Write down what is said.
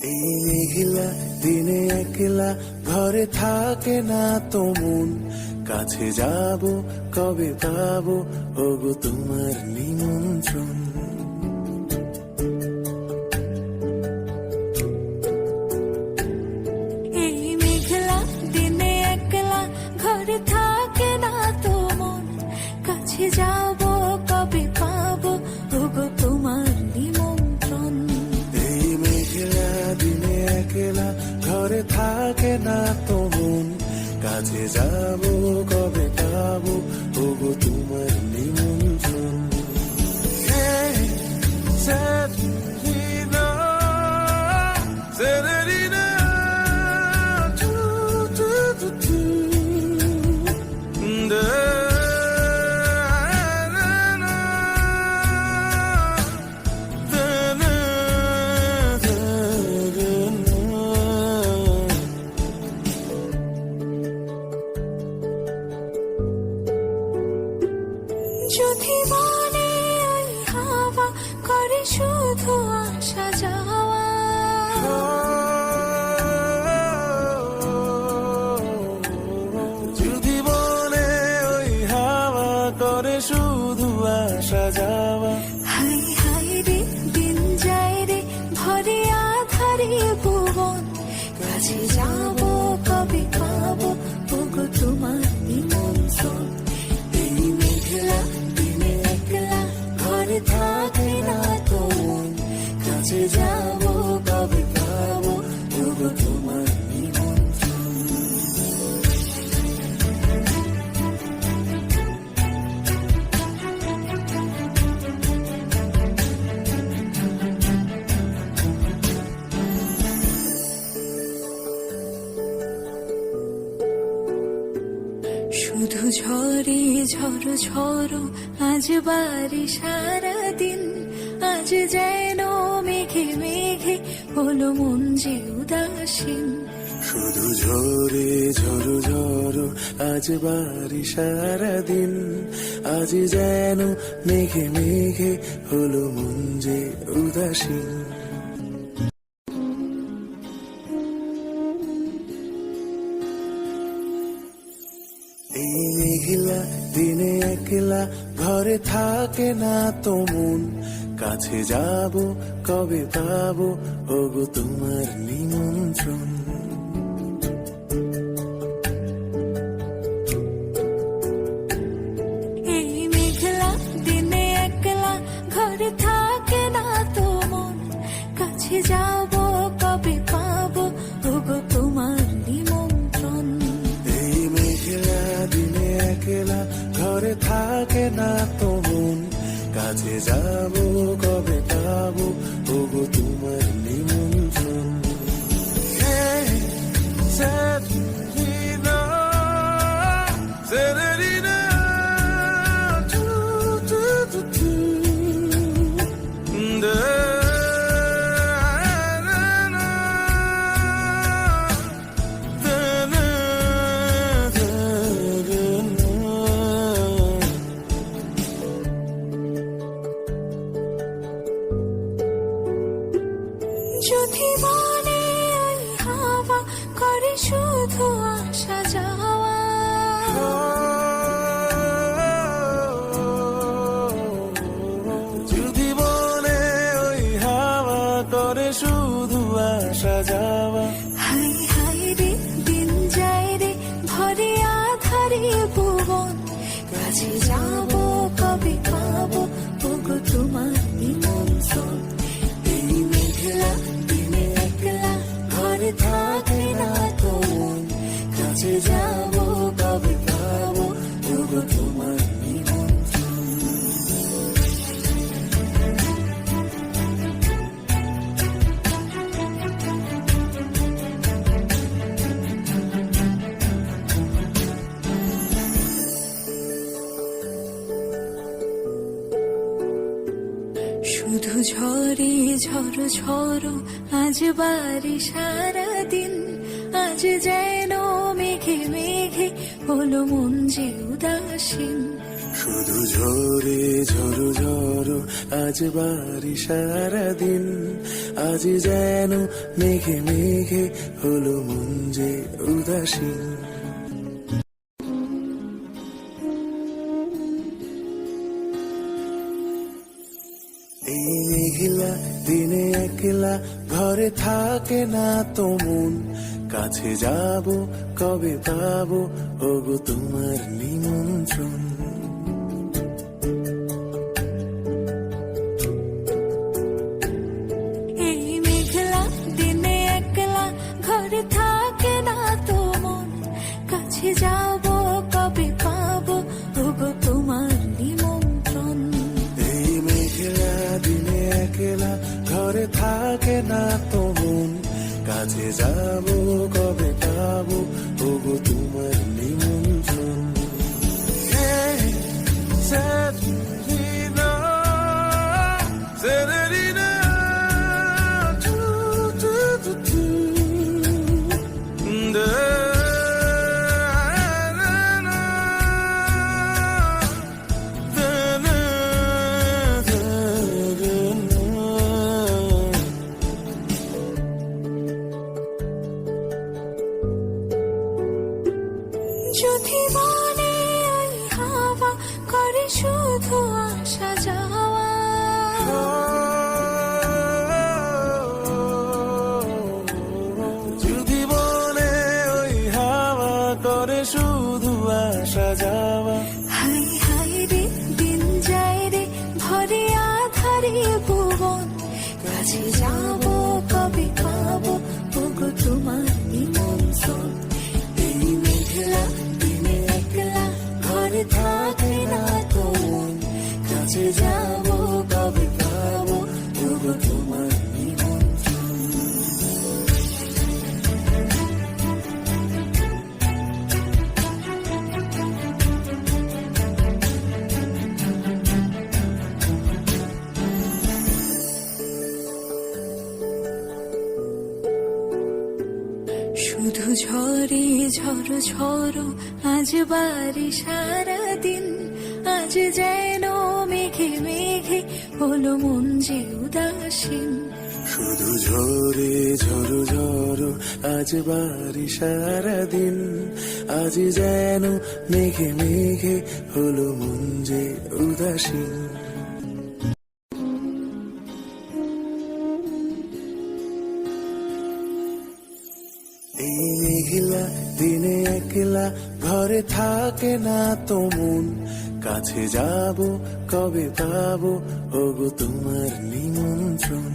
এই মেঘলা দিনে একলা ঘরে থাকে না তো মন, কাছে যাব কবে পাবো ওগো তোমার নিমন্ত্রণ। এই মেঘলা দিনে একলা ঘরে থাকে না তো মন, কাছে যাব কবে পাবো ওগো তোমার নিমন্ত্রণ। এই মেঘলা দিনে একলা ঘরে থাকে না তো মন, কাছে যাব কবে পাবো ওগো তোমার নিমন্ত্রণ। যদি মনে ওই হাওয়া করে শুধু আসা যাওয়া, যদি মনে ওই হাওয়া করে শুধু আসা যাওয়া, হাই হাই রে দিন যায় রে ভরে আধারে ভুবন, কাছে যাব কবে পাবো ওগো তোমার নিমন্ত্রণ। এই মেঘলা দিনে একলা ঘরে থাকে না তো মন, কাছে যাব কবে পাবো ওগো তোমার নিমন্ত্রণ। শুধু ঝরে ঝড়ো ঝড়ো আজ বাড়ি সারাদিন, আজ যেন মেঘে মেঘে হলো মন যে উদাসীন। শুধু ঝরে ঝড়ো ঝড়ো আজ বাড়ি সারাদিন, আজ যেন মেঘে মেঘে হলো মন যে উদাসীন। এই মেঘলা দিনে একলা ঘরে থাকে না তো মন, কাছে যাব কবে পাবো ওগো তোমার নিমন্ত্রণ। এই মেঘলা দিনে একলা ঘরে থাকে না তো মন, কাছে যাব কবে পাবো ওগো তোমার নিমন্ত্রণ। এই মেঘলা দিনে একলা ঘরে থাকে না তো মন, কাছে যাব কবে পাবো ওগো তোমার নিমন্ত্রণ। যদি মনে ওই হাওয়া করে শুধু আসা যাওয়া, যদি মনে ওই হাওয়া করে শুধু আসা যাওয়া, হাই হাই রে দিন যায় রে ভরে আধারে ভুবন, কাছে যাব কবে পাবো ওগো তোমার নিমন্ত্রণ। এই মেঘলা দিনে একলা ঘরে থাকে না তো মন, কাছে যাব কবে পাবো ওগো তোমার নিমন্ত্রণ। শুধু ঝরে ঝড়ো ঝড়ো আজ বাড়ি সারাদিন, আজ যেন মেঘে মেঘে হলো মন যে উদাসীন। শুধু ঝরে ঝড়ো ঝড়ো আজ বাড়ি সারাদিন, আজ যেন মেঘে মেঘে হলো মন যে উদাসীন। এই মেঘলা দিনে একলা ঘরে থাকে না তো মন, কাছে যাব কবে পাবো ওগো তোমার নিমন্ত্রণ। এই মেঘলা দিনে একলা ঘরে থাকে না তো মন, কাছে যাব কবে পাবো ওগো তোমার নিমন্ত্রণ। এই মেঘলা দিনে একলা ঘরে থাকে না তো মন, কাছে যাব কবে পাবো ওগো তোমার নিমন্ত্রণ। Hey, Severina, Severina, tu, tu, tu, tu. Da, na, na, da, na, da, da, na. যদি মনে ওই হাওয়া করে শুধু আসা যাওয়া, যদি মনে ওই হাওয়া করে শুধু আসা যাওয়া, হাই হাই রে দিন যায় রে ভরে আধারে ভুবন, কাছে যাব কবে পাবো ওগো তোমার নিমন্ত্রণ। এই মেঘলা দিনে একলা ঘরে থাকে না তো মন, কাছে যাব কবে পাবো ওগো তোমার নিমন্ত্রণ। শুধু ঝরে ঝড়ো ঝড়ো আজ বাড়ি সারাদিন, আজ যেন মেঘে মেঘে হলো মন যে উদাসীন। শুধু ঝরে ঝড়ো ঝড়ো আজ বাড়ি সারাদিন, আজ যেন মেঘে মেঘে হলো মন যে উদাসীন। এই মেঘলা দিনে একলা ঘরে থাকে না তো মন, কাছে যাব কবে পাবো ওগো তোমার নিমন্ত্রণ।